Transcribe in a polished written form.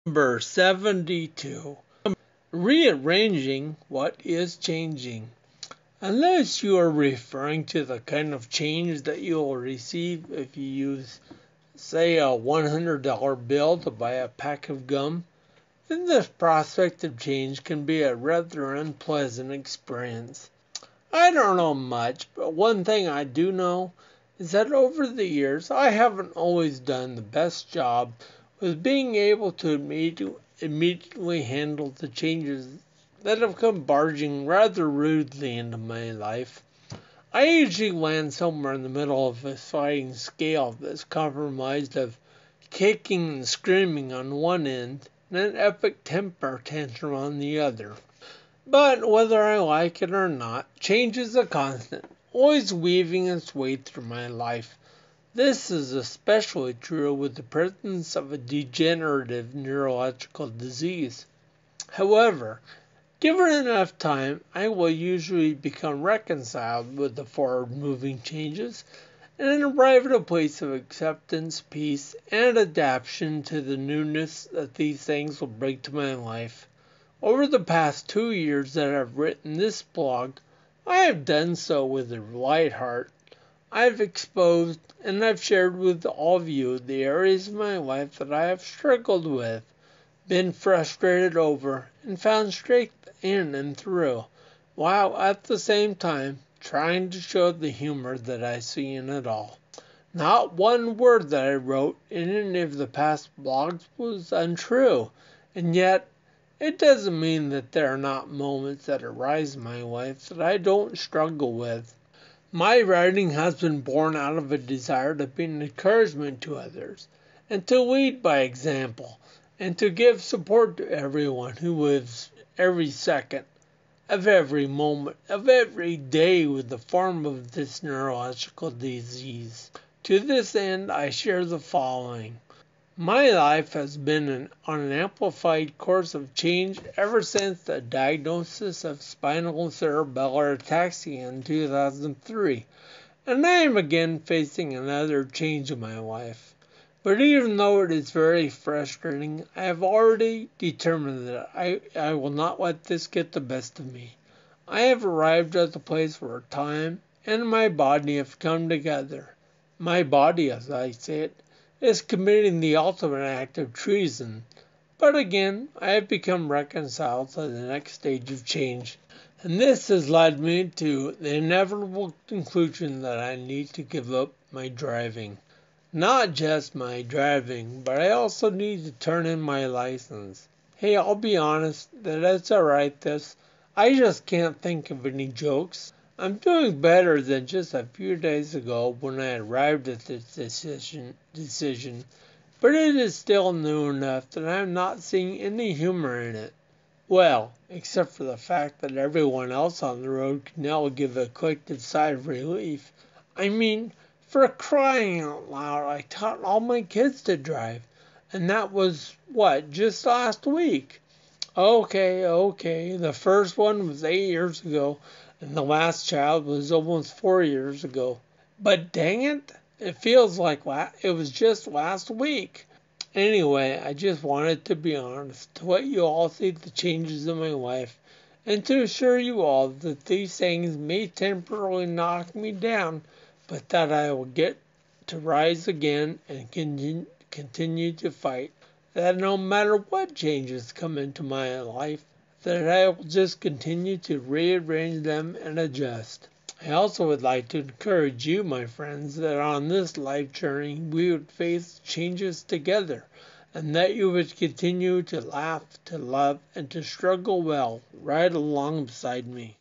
Number 72. Rearranging what is changing. Unless you are referring to the kind of change that you will receive if you use, say, a $100 bill to buy a pack of gum, then this prospect of change can be a rather unpleasant experience. I don't know much, but one thing I do know is that over the years I haven't always done the best job with being able to immediately handle the changes that have come barging rather rudely into my life. I usually land somewhere in the middle of a sliding scale that's comprised of kicking and screaming on one end and an epic temper tantrum on the other. But whether I like it or not, change is a constant, always weaving its way through my life. This is especially true with the presence of a degenerative neurological disease. However, given enough time, I will usually become reconciled with the forward-moving changes and arrive at a place of acceptance, peace, and adaptation to the newness that these things will bring to my life. Over the past 2 years that I've written this blog, I have done so with a light heart. I've exposed and I've shared with all of you the areas of my life that I have struggled with, been frustrated over, and found strength in and through, while at the same time trying to show the humor that I see in it all. Not one word that I wrote in any of the past blogs was untrue, and yet it doesn't mean that there are not moments that arise in my life that I don't struggle with. My writing has been born out of a desire to be an encouragement to others, and to lead by example, and to give support to everyone who lives every second of every moment of every day with the form of this neurological disease. To this end, I share the following. My life has been on an amplified course of change ever since the diagnosis of spinal cerebellar ataxia in 2003, and I am again facing another change in my life. But even though it is very frustrating, I have already determined that I will not let this get the best of me. I have arrived at the place where time and my body have come together. My body, as I say it, is committing the ultimate act of treason. But again, I have become reconciled to the next stage of change. And this has led me to the inevitable conclusion that I need to give up my driving. Not just my driving, but I also need to turn in my license. Hey, I'll be honest that it's alright this. I just can't think of any jokes. I'm doing better than just a few days ago when I arrived at this decision, but it is still new enough that I'm not seeing any humor in it. Well, except for the fact that everyone else on the road can now give a collective sigh of relief. I mean, for crying out loud, I taught all my kids to drive, and that was, just last week. Okay, the first one was 8 years ago, and the last child was almost 4 years ago. But dang it, it feels like it was just last week. Anyway, I just wanted to be honest, to let you all see the changes in my life, and to assure you all that these things may temporarily knock me down, but that I will get to rise again and continue to fight. That no matter what changes come into my life, that I will just continue to rearrange them and adjust. I also would like to encourage you, my friends, that on this life journey we would face changes together, and that you would continue to laugh, to love, and to struggle well right alongside me.